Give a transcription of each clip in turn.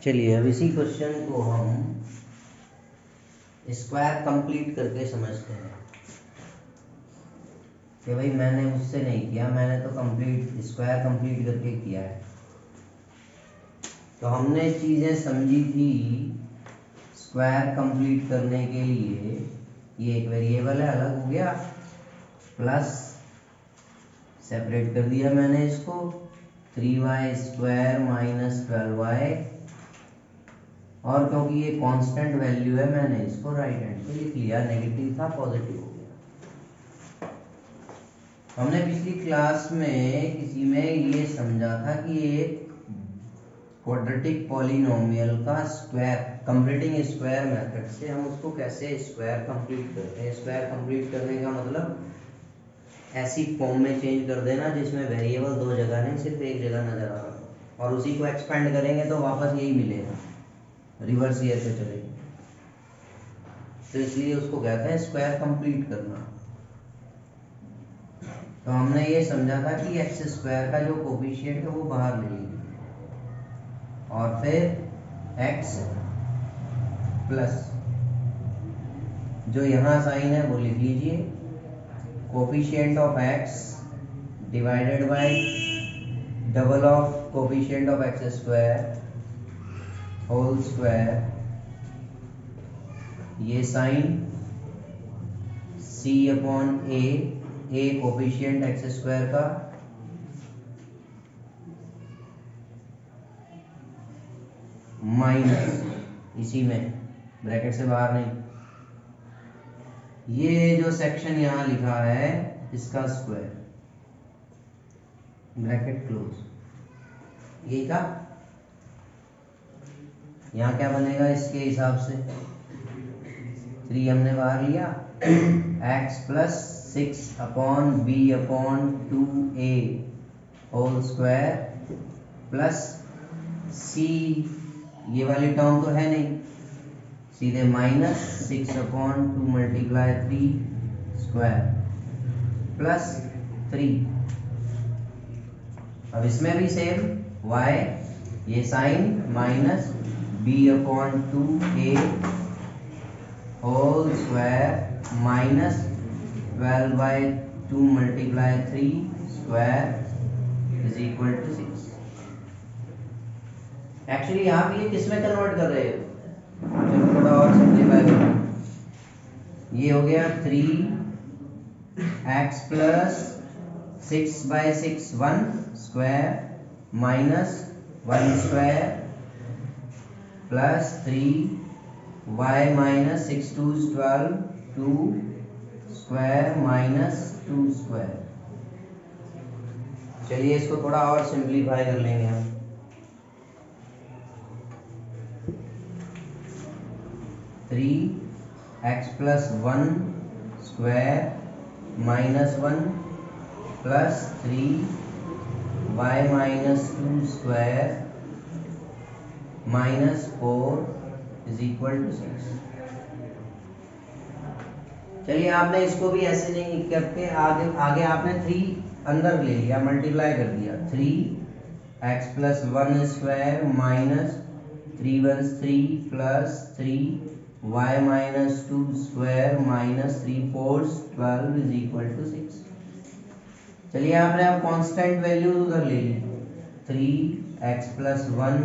चलिए अब इसी क्वेश्चन को हम स्क्वायर कंप्लीट करके समझते हैं कि भाई मैंने उससे नहीं किया, मैंने तो कंप्लीट स्क्वायर कंप्लीट करके किया है। तो हमने चीज़ें समझी थी स्क्वायर कंप्लीट करने के लिए। ये एक वेरिएबल है, अलग हो गया, प्लस सेपरेट कर दिया मैंने इसको 3y² माइनस 12y, और क्योंकि ये कांस्टेंट वैल्यू है मैंने इसको राइट हैंड पे लिख लिया, नेगेटिव था पॉजिटिव हो गया। हमने पिछली क्लास में किसी में ये समझा था कि एक क्वाड्रेटिक पॉलिनोमियल का स्क्वायर कंप्लीटिंग स्क्वायर मेथड से हम उसको कैसे स्क्वायर कंप्लीट करते हैं। स्क्वायर कंप्लीट करने का मतलब ऐसी फॉर्म में चेंज कर देना जिसमें वेरिएबल दो जगह नहीं सिर्फ एक जगह नजर आ रहा हो, और उसी को एक्सपेंड करेंगे तो वापस यही मिलेगा, रिवर्स ये ऐसे चलेगी। तो इसलिए उसको कहते हैं स्क्वायर कंप्लीट करना। तो हमने ये समझा था कि एक्स स्क्वायर का जो कोफिशिएंट है वो बाहर ले लीजिए, और फिर एक्स प्लस जो यहाँ साइन है वो लिख लीजिए, coefficient of x divided by double of coefficient of x square whole square, ये sign c upon a coefficient x square का माइनस, इसी में ब्रैकेट से बाहर नहीं, ये जो सेक्शन यहाँ लिखा है इसका स्क्वायर, ब्रैकेट क्लोज, ये का यहाँ क्या बनेगा इसके हिसाब से 3 हमने बाहर लिया, X plus 6 upon B upon 2a whole square plus C, ये वाली टर्म तो है नहीं, सीधे minus 6 upon 2 multiply 3 square plus 3। अब इसमें भी सेम y, ये sign minus b upon 2a whole square minus 12/2 multiply 3 square is equal to 6। Actually आप ये किस में कन्वर्ट कर रहे हो, चलो थोड़ा और सिंप्लीफाई करो। ये हो गया 3x plus 6/6 1 square minus 1 square plus 3y minus 6 2 12 2 square minus 2 square. चलिए इसको थोड़ा और सिंप्लीफाई कर लेंगे हम। 3x plus 1 square minus 1 plus 3y minus 2 square minus 4 is equal to 6। चलिए आपने इसको भी ऐसे नहीं करके आगे आपने 3 अंदर ले लिया, मल्टीप्लाई कर दिया, 3x plus 1 square minus 3 1 3 plus 3y minus 2 square minus 3 4 12 is equal to 6। चलिए आपने अब कांस्टेंट वैल्यू उधर ले ली, 3x plus 1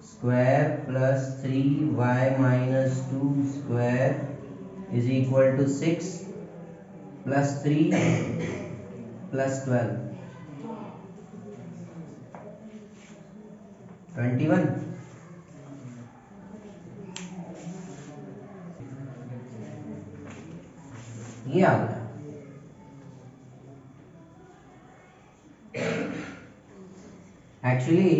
square plus 3y minus 2 square is equal to 6 plus 3 plus 12 21। ये आ गया। एक्चुअली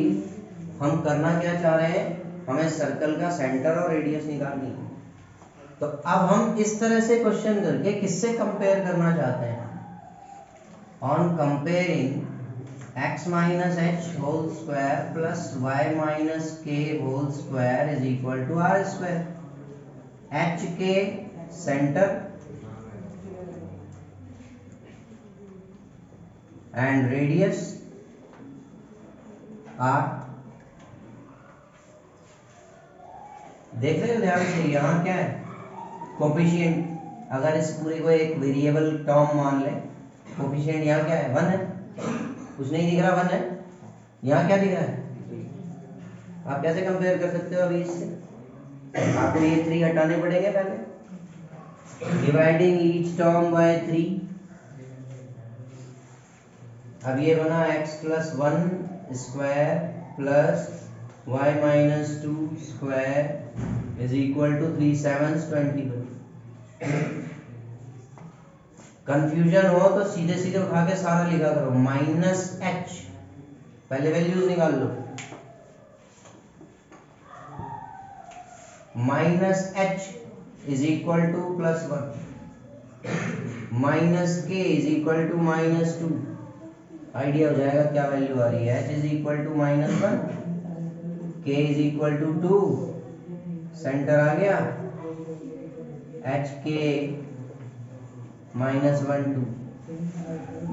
हम करना क्या चाह रहे हैं, हमें सर्कल का सेंटर और रेडियस निकालनी है। तो अब हम इस तरह से क्वेश्चन करके किससे कंपेयर करना चाहते हैं, on comparing x minus H whole square plus y minus K whole square is equal to R square. h K centre and radius r, देख रहे हो ध्यान से, यहाँ क्या है कोफिशिएंट, अगर इस पूरे को एक वेरिएबल टर्म मान ले, कोफिशिएंट यहाँ क्या है 1 है, कुछ नहीं दिख रहा 1 है, यहाँ क्या दिख रहा है, आप कैसे कंपेयर कर सकते हो अभी इससे, आपको ये 3 हटाने पड़ेंगे पहले, डिवाइडिंग ईच टर्म बाय 3, अब ये बना x plus 1 square plus y minus 2 square is equal to 3 7 21। Confusion हो तो सीधे सीधे उठा के सारा लिखा करो, माइनस h, पहले वैल्यूज निकाल लो, minus h is equal to plus 1 minus k is equal to minus 2, idea हो जाएगा क्या वैल्यू आ रही है, h is equal to minus 1, k is equal to 2, centre आ गया, h k माइनस 1 2।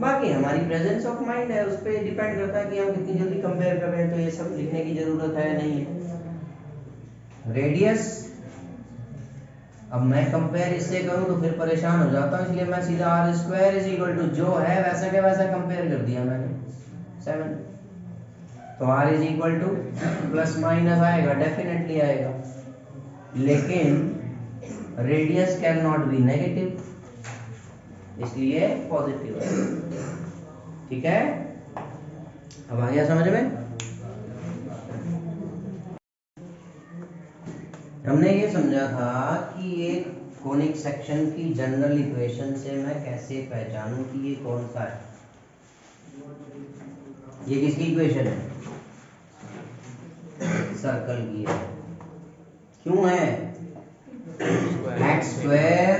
बाकी हमारी प्रेजेंस ऑफ माइंड है, उस पर डिपेंड करता है कि हम कितनी जल्दी कंपेयर कर रहे हैं, तो ये सब लिखने की जरूरत है नहीं है। रेडियस, अब मैं कंपेयर इससे करूं तो फिर परेशान हो जाता हूं, इसलिए मैं सीधा r square is equal to जो है वैसा के वैसा कंपेयर कर दिया मैंने 7, तो r is equal to plus minus आएगा, डेफिनेटली आएगा, लेकिन radius can not be negative, इसलिए पॉजिटिव है। ठीक है, अब आ गया समझ में। हमने ये समझा था कि एक कोनिक सेक्शन की जनरल इक्वेशन से मैं कैसे पहचानूं कि ये कौन सा है, ये किसकी इक्वेशन है, सर्कल की है, क्यों है, एक्स स्क्वायर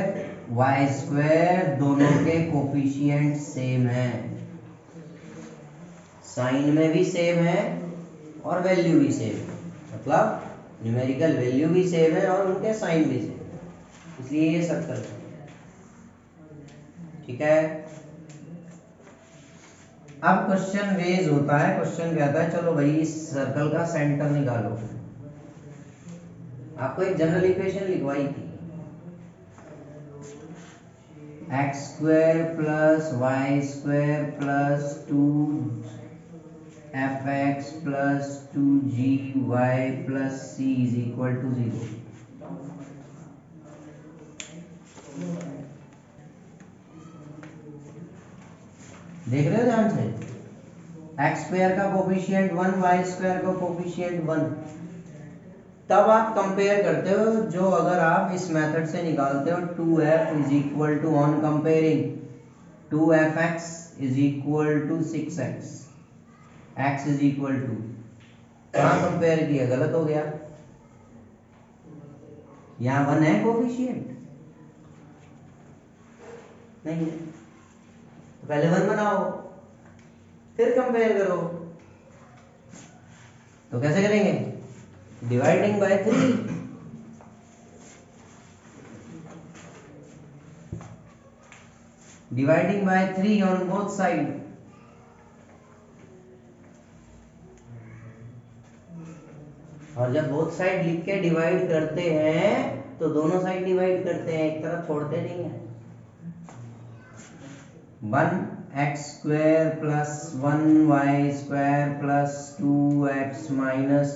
वाई स्क्वायर दोनों के कोफिशिएंट सेम है, साइन में भी सेम है और वैल्यू भी सेम है, मतलब न्यूमेरिकल वैल्यू भी सेम है और उनके साइन भी सेम है, इसलिए ये सर्कल है। ठीक है, अब क्वेश्चन रेज होता है, क्वेश्चन कहता है चलो भाई इस सर्कल का सेंटर निकालो, आपको एक जनरल इक्वेशन लिखवाई थी, x square plus y square plus 2fx plus 2gy plus c is equal to 0। देख रहे हो ध्यान से, एक्स स्क्वायर का कोफिशिएंट 1, वाई स्क्वायर का कोफिशिएंट 1, तब आप कंपेयर करते हो, जो अगर आप इस मेथड से निकालते हो 2f is equal to, on comparing 2fx is equal to 6x, x is equal to, कहाँ कंपेयर किया, गलत हो गया, यहाँ 1 है कोफिशिएंट नहीं है, तो पहले 1 बनाओ फिर कंपेयर करो, तो कैसे करेंगे, dividing by 3, dividing by 3 on both side, और जब बोथ साइड लिख के डिवाइड करते हैं तो दोनों साइड डिवाइड करते हैं, एक तरफ छोड़ते नहीं है। 1x square plus 1y square plus 2x minus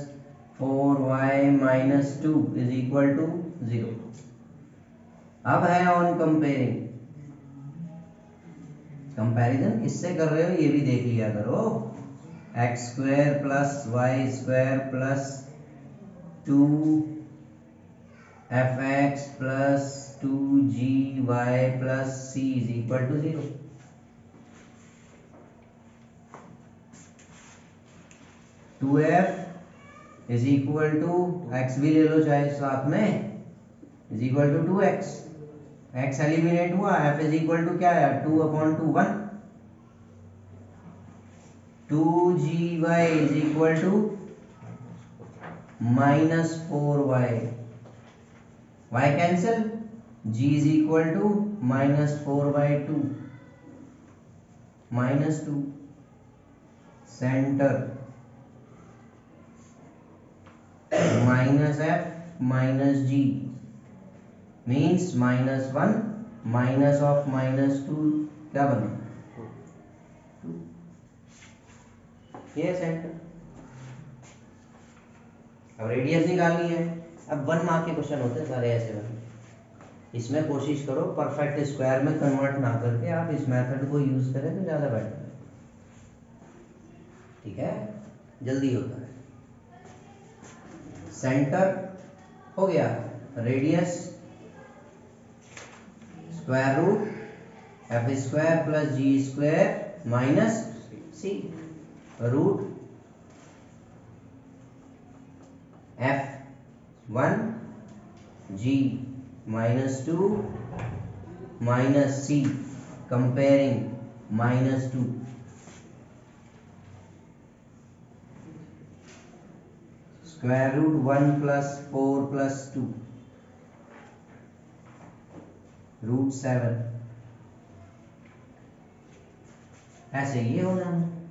4y minus 2 is equal to 0। अब है ऑन कंपेयरिंग, कंपैरिजन किससे कर रहे हो ये भी देख लिया करो, x square plus y square plus 2fx plus 2gy plus c is equal to 0। Two f is equal to, x भी ले लो चाहे साथ में, is equal to 2x, x eliminate हुआ, f इज इक्वल टू क्या है 2/2 1, 2gy is equal to minus 4y, y cancel, g is equal to minus 4/2 minus 2, centre minus f minus g means -1 minus of -2 क्या बनेगा 2। ये centre. अब radius निकालनी है। अब 1 मार्क के क्वेश्चन होते हैं सारे ऐसे वाले। इसमें कोशिश करो परफेक्ट स्क्वायर में कन्वर्ट ना करके आप इस मेथड को यूज करें तो ज़्यादा बेटर है। ठीक है, जल्दी होता है। सेंटर हो गया, radius square root F square plus G square minus C root f1 g -2 minus c comparing -2 square root 1 plus 4 plus 2 root 7 ऐसे ये होना है।